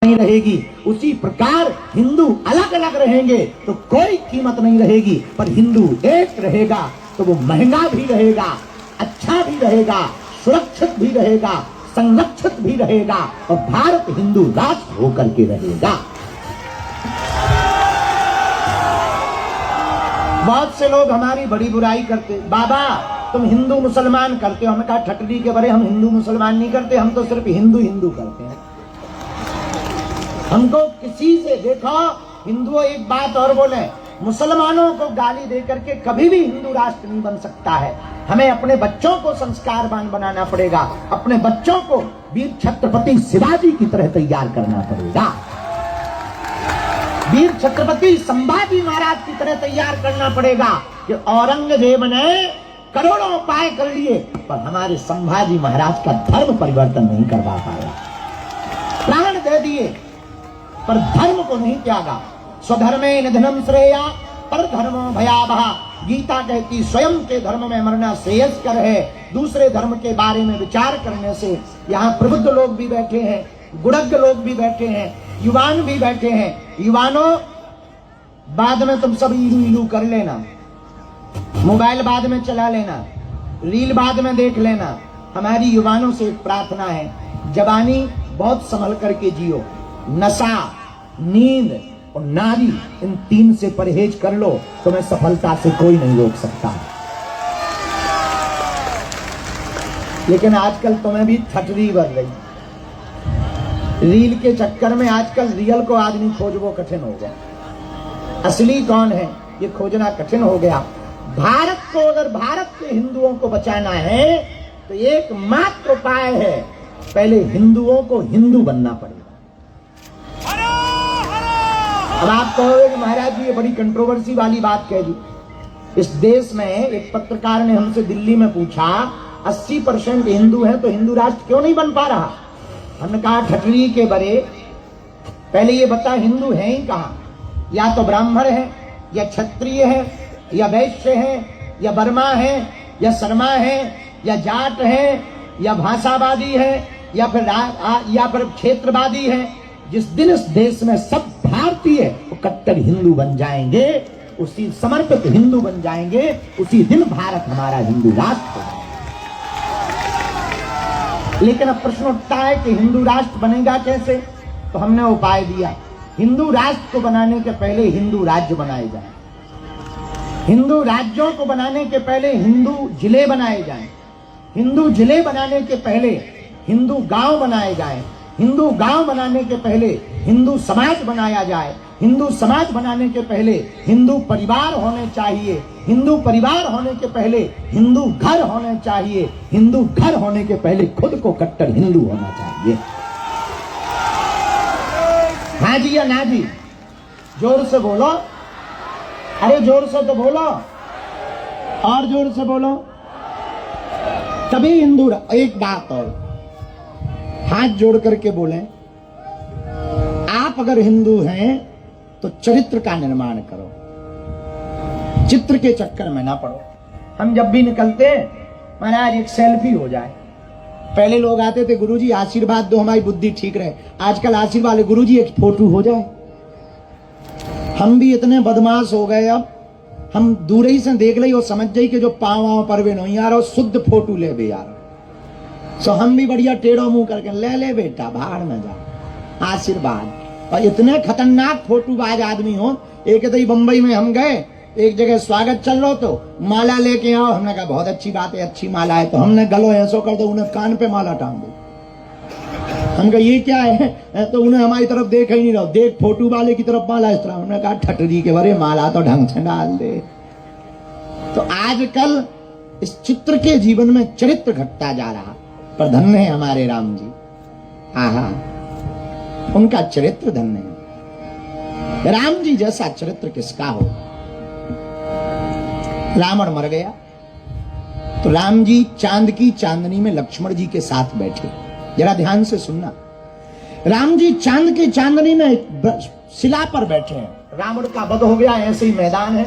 नहीं रहेगी। उसी प्रकार हिंदू अलग अलग रहेंगे तो कोई कीमत नहीं रहेगी, पर हिंदू एक रहेगा तो वो महंगा भी रहेगा, अच्छा भी रहेगा, सुरक्षित भी रहेगा, संरक्षित भी रहेगा और भारत हिंदू राष्ट्र होकर के रहेगा। बहुत से लोग हमारी बड़ी बुराई करते, बाबा तुम हिंदू मुसलमान करते हो। हमने कहा ठटली के बड़े, हम हिंदू मुसलमान नहीं करते, हम तो सिर्फ हिंदू हिंदू करते हैं। हमको किसी से देखो, हिंदुओं एक बात और बोले, मुसलमानों को गाली दे करके कभी भी हिंदू राष्ट्र नहीं बन सकता है। हमें अपने बच्चों को संस्कारवान बनाना पड़ेगा, अपने बच्चों को वीर छत्रपति शिवाजी की तरह तैयार करना पड़ेगा, वीर छत्रपति संभाजी महाराज की तरह तैयार करना पड़ेगा। कि औरंगजेब ने करोड़ों उपाय कर लिए पर हमारे संभाजी महाराज का धर्म परिवर्तन नहीं करवा पाया। प्राण दे दिए पर धर्म को नहीं त्यागा। स्वधर्मे निधनम श्रेया पर धर्मो भयावह। गीता कहती स्वयं के धर्म में मरना श्रेयस्कर है, दूसरे धर्म के बारे में विचार करने से। यहाँ प्रबुद्ध लोग भी बैठे हैं, गुणज्ञ लोग भी बैठे हैं, युवान भी बैठे हैं। युवानों, बाद में तुम सब इलू इलू कर लेना, मोबाइल बाद में चला लेना, रील बाद में देख लेना। हमारी युवानों से एक प्रार्थना है, जवानी बहुत संभल करके जियो। नशा, नींद और नारी, इन तीन से परहेज कर लो, तुम्हें सफलता से कोई नहीं रोक सकता। लेकिन आजकल तुम्हें भी ठटरी बढ़ रही, रील के चक्कर में आजकल रियल को आदमी खोजवो कठिन हो गया। असली कौन है ये खोजना कठिन हो गया। भारत को, अगर भारत के हिंदुओं को बचाना है तो एकमात्र उपाय है, पहले हिंदुओं को हिंदू बनना पड़ेगा। अब आप कहोगे कि महाराज जी ये बड़ी कंट्रोवर्सी वाली बात कह दी। इस देश में एक पत्रकार ने हमसे दिल्ली में पूछा, 80% हिंदू हैं तो हिंदू राष्ट्र क्यों नहीं बन पा रहा? हमने कहा ठटरी के बड़े, पहले ये बता हिंदू हैं ही कहां? या तो ब्राह्मण है, या क्षत्रिय है, या वैश्य है, या वर्मा है, या शर्मा है, या जाट है, या भाषावादी है, या फिर क्षेत्रवादी है। जिस दिन इस देश में सब भारतीय वो कट्टर हिंदू बन जाएंगे, उसी समर्पित हिंदू बन जाएंगे, उसी दिन भारत हमारा हिंदू राष्ट्र होगा। लेकिन अब प्रश्न उठता है कि हिंदू राष्ट्र बनेगा कैसे? तो हमने उपाय दिया, हिंदू राष्ट्र को बनाने के पहले हिंदू राज्य बनाए जाएं, हिंदू राज्यों को बनाने के पहले हिंदू जिले बनाए जाएं, हिंदू जिले बनाने के पहले हिंदू गांव बनाए जाएं, हिंदू गांव बनाने के पहले हिंदू समाज बनाया जाए, हिंदू समाज बनाने के पहले हिंदू परिवार होने चाहिए, हिंदू परिवार होने के पहले हिंदू घर होने चाहिए, हिंदू घर होने के पहले खुद को कट्टर हिंदू होना चाहिए। हाँ जी या ना जी? जोर से बोलो, अरे जोर से तो बोलो, और जोर से बोलो, तभी हिंदू। एक बात और, हाथ जोड़ करके बोलें, आप अगर हिंदू हैं तो चरित्र का निर्माण करो, चित्र के चक्कर में ना पड़ो। हम जब भी निकलते हैं, महाराज एक सेल्फी हो जाए। पहले लोग आते थे, गुरुजी आशीर्वाद दो हमारी बुद्धि ठीक रहे। आजकल आशीर्वाद है, गुरुजी एक फोटो हो जाए। हम भी इतने बदमाश हो गए, अब हम दूर ही से देख ली और समझ जाई कि जो पाँव परवे नहीं यार, और शुद्ध फोटो ले बे यार। सो हम भी बढ़िया टेढ़ो मुंह करके ले बेटा बाहर में जा, आशीर्वाद। और इतने खतरनाक फोटोबाज आदमी हो। एक तो बंबई में हम गए, एक जगह स्वागत चल रहा तो माला लेके आओ। हमने कहा बहुत अच्छी बात है, अच्छी माला है। तो हमने गलो ऐसो कर दो, उन्हें कान पे माला टांग दो। हम कहा ये क्या है? तो उन्हें हमारी तरफ देख ही नहीं रहो, देख फोटो वाले की तरफ माला इस तरह। हमने कहा ठटरी के बरे माला तो ढंग से डाल दे। तो आजकल इस चित्र के जीवन में चरित्र घटता जा रहा, पर धन्य है हमारे राम जी। आहा, उनका चरित्र धन्य है। राम जी जैसा चरित्र किसका हो? रावण मर गया तो राम जी चांद की चांदनी में लक्ष्मण जी के साथ बैठे। जरा ध्यान से सुनना, राम जी चांद की चांदनी में शिला पर बैठे हैं। रावण का वध हो गया, ऐसे ही मैदान है,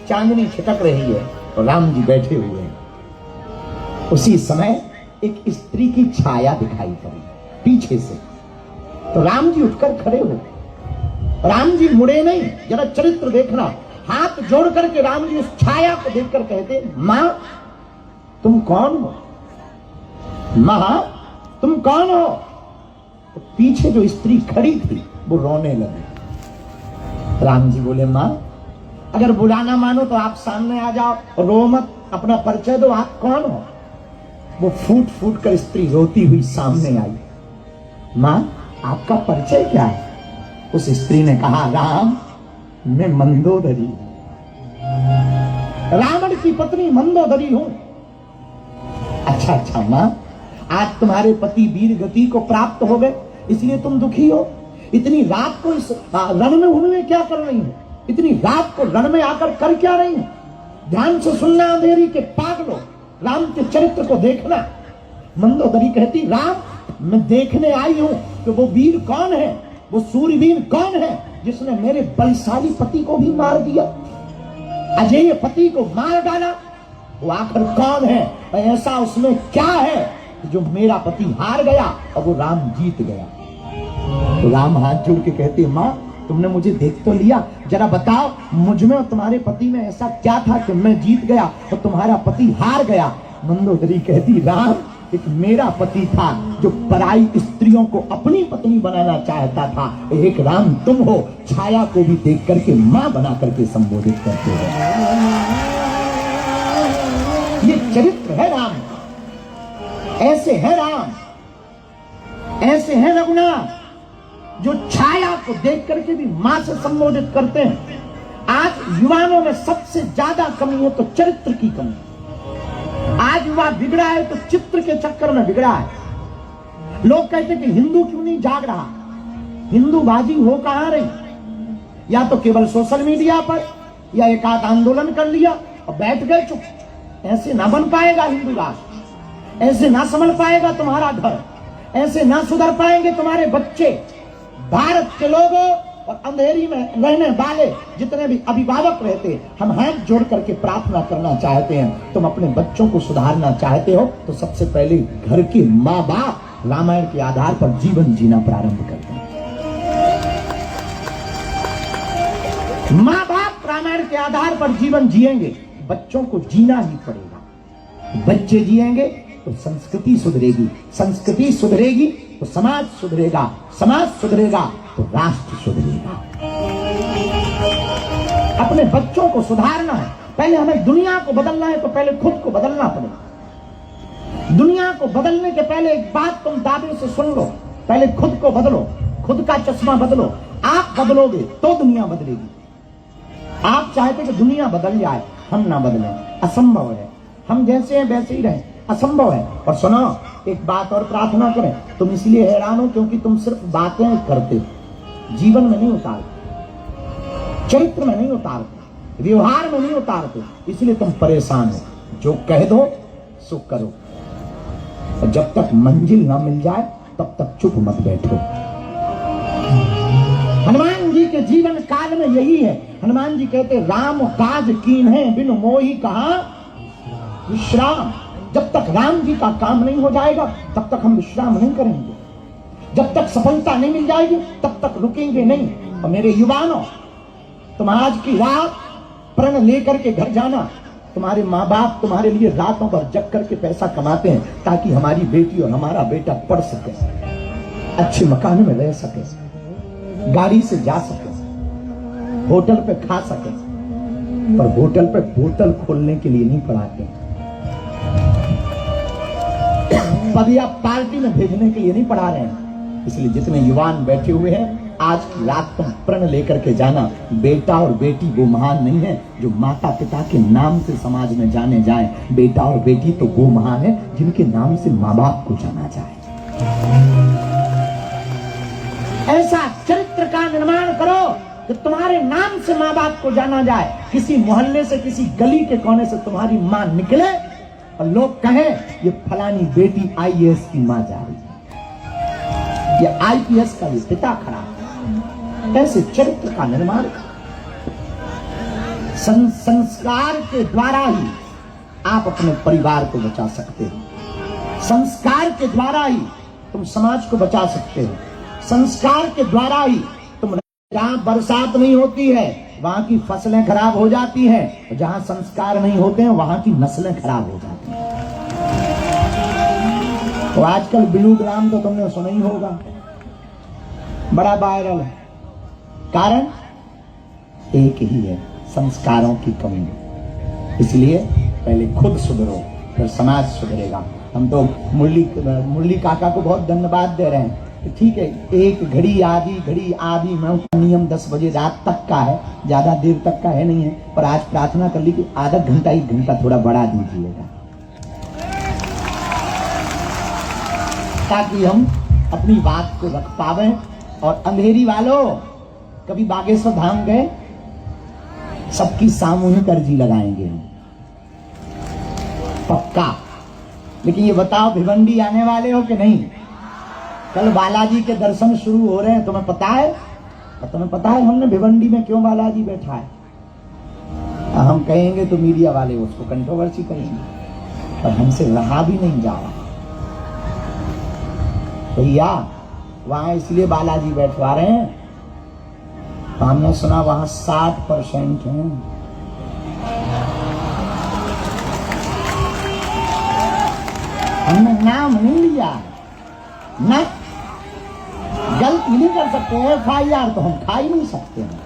चांदनी छिटक रही है और राम जी बैठे हुए हैं। उसी समय एक स्त्री की छाया दिखाई पड़ी पीछे से। तो राम जी उठकर खड़े हो, राम जी मुड़े नहीं, जरा चरित्र देखना। हाथ जोड़ करके राम जी उस छाया को देखकर कहते, मां तुम कौन हो? मां तुम कौन हो? तो पीछे जो स्त्री खड़ी थी वो रोने लगी। राम जी बोले, मां अगर बुलाना मानो तो आप सामने आ जाओ, रो मत, अपना परिचय दो, आप कौन हो? वो फूट फूट कर स्त्री रोती हुई सामने आई। मां आपका परिचय क्या है? उस स्त्री ने कहा, राम मैं मंदोदरी, रावण की पत्नी मंदोदरी हूं। अच्छा अच्छा मां, आज तुम्हारे पति वीर गति को प्राप्त हो गए इसलिए तुम दुखी हो? इतनी रात को इस रण में उन्होंने क्या कर रही हो? इतनी रात को रण में आकर कर क्या रही हो? ध्यान से सुनना अंधेरी के पागलों, राम के चरित्र को देखना। मंदोदरी कहती, राम मैं देखने आई हूं कि वो वीर कौन है, वो सूरवीर कौन है जिसने मेरे बलशाली पति को भी मार दिया, अजेय पति को मार डाला। वो आखिर कौन है? ऐसा उसमें क्या है जो मेरा पति हार गया और वो राम जीत गया? तो राम हाथ जोड़ के कहते, मां तुमने मुझे देख तो लिया, जरा बताओ मुझ में और तुम्हारे पति में ऐसा क्या था कि मैं जीत गया और तुम्हारा पति हार गया? मंदोदरी कहती, राम एक मेरा पति था जो पराई स्त्रियों को अपनी पत्नी बनाना चाहता था, एक राम तुम हो, छाया को भी देख करके मां बना करके संबोधित करते हो। ये चरित्र है राम, ऐसे है राम, ऐसे है रघुनाथ जो छाया को देख करके भी मां से संबोधित करते हैं। आज युवाओं में सबसे ज्यादा कमी है तो चरित्र की कमी। आज युवा बिगड़ा है तो चित्र के चक्कर में बिगड़ा है। लोग कहते कि हिंदू क्यों नहीं जाग रहा? हिंदूबाजी हो कहां रही? या तो केवल सोशल मीडिया पर या एक आध आंदोलन कर लिया और बैठ गए चुप। ऐसे ना बन पाएगा हिंदू राष्ट्र, ऐसे ना संभल पाएगा तुम्हारा घर, ऐसे ना सुधर पाएंगे तुम्हारे बच्चे। भारत के लोगों और अंधेरी में रहने वाले जितने भी अभिभावक रहते, हम हाथ जोड़ करके प्रार्थना करना चाहते हैं। तुम अपने बच्चों को सुधारना चाहते हो तो सबसे पहले घर के माँ बाप रामायण के आधार पर जीवन जीना प्रारंभ करते हैं। माँ बाप रामायण के आधार पर जीवन जिएंगे, बच्चों को जीना ही पड़ेगा। बच्चे जिएंगे तो संस्कृति सुधरेगी, संस्कृति सुधरेगी तो समाज सुधरेगा, समाज सुधरेगा तो राष्ट्र सुधरेगा। अपने बच्चों को सुधारना है, पहले हमें दुनिया को बदलना है तो पहले खुद को बदलना पड़ेगा। दुनिया को बदलने के पहले एक बात तुम दावे से सुन लो, पहले खुद को बदलो, खुद का चश्मा बदलो। आप बदलोगे तो दुनिया बदलेगी। आप चाहते कि दुनिया बदल जाए, हम ना बदलें, असंभव है। हम जैसे हैं वैसे ही रहें, असंभव है। और सुनो, एक बात और प्रार्थना करें, तुम इसलिए हैरान हो क्योंकि तुम सिर्फ बातें करते हो, जीवन में नहीं उतारते, चरित्र में नहीं उतारते, व्यवहार में नहीं उतारते, इसलिए तुम परेशान हो। जो कह दो सो करो, और जब तक मंजिल ना मिल जाए तब तक चुप मत बैठो। हनुमान जी के जीवन काल में यही है। हनुमान जी कहते, राम काज कीन है बिन मोहि कहा विश्राम। जब तक राम जी का काम नहीं हो जाएगा तब तक हम विश्राम नहीं करेंगे, जब तक सफलता नहीं मिल जाएगी तब तक रुकेंगे नहीं। और मेरे युवाओं, तुम आज की रात प्रण लेकर के घर जाना। तुम्हारे माँ बाप तुम्हारे लिए रातों भर जग करके पैसा कमाते हैं ताकि हमारी बेटी और हमारा बेटा पढ़ सके, अच्छे मकान में रह सके, गाड़ी से जा सके, होटल पे खा सके। पर होटल पे बोतल खोलने के लिए नहीं पढ़ाते, या पार्टी में भेजने के लिए नहीं पढ़ा रहे हैं। इसलिए जितने युवान बैठे हुए हैं, आज की रात तुम प्रण लेकर के जाना। बेटा और बेटी वो महान नहीं है जो माता पिता के नाम से समाज में जाने जाए, बेटा और बेटी तो वो महान है जिनके नाम से माँ बाप को जाना जाए। ऐसा चरित्र का निर्माण करो कि तुम्हारे नाम से माँ बाप को जाना जाए। किसी मोहल्ले से, किसी गली के कोने से तुम्हारी माँ निकले और लोग कहें ये फलानी बेटी IAS की मां जा रही है, ये IPS का ये पिता खड़ा है। ऐसे चरित्र का निर्माण, संस्कार के द्वारा ही आप अपने परिवार को बचा सकते हो, संस्कार के द्वारा ही तुम समाज को बचा सकते हो, संस्कार के द्वारा ही तुम, जहां बरसात नहीं होती है वहां की फसलें खराब हो जाती हैं, जहां संस्कार नहीं होते हैं वहां की नस्लें खराब हो जाती हैं। तो आजकल ब्लू ग्राम तो तुमने सुना ही होगा, बड़ा वायरल है। कारण एक ही है, संस्कारों की कमी। इसलिए पहले खुद सुधरो, फिर समाज सुधरेगा। हम तो मुरली काका को बहुत धन्यवाद दे रहे हैं। तो ठीक है, एक घड़ी आधी मैं नियम 10 बजे रात तक का है, ज्यादा देर तक का है नहीं है, पर आज प्रार्थना कर ली कि आधा घंटा 1 घंटा थोड़ा बढ़ा दीजिएगा, ताकि हम अपनी बात को रख पावे। और अंधेरी वालों, कभी बागेश्वर धाम गए? सबकी सामूहिक अर्जी लगाएंगे हम, पक्का। लेकिन ये बताओ, भिवंडी आने वाले हो कि नहीं? कल बालाजी के दर्शन शुरू हो रहे हैं, तुम्हें पता है? और तुम्हें पता है हमने भिवंडी में क्यों बालाजी बैठा है? हम कहेंगे तो मीडिया वाले उसको कंट्रोवर्सी करेंगे, पर हमसे रहा भी नहीं जा रहा भैया। वहां इसलिए बालाजी बैठवा रहे हैं, हमने सुना वहां 60% हैं। हमने नाम नहीं लिया ना, गलती नहीं कर सकते, FIR तो हम खा ही नहीं सकते हैं।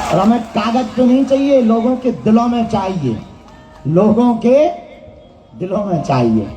और हमें कागज तो नहीं चाहिए, लोगों के दिलों में चाहिए, लोगों के दिलों में चाहिए।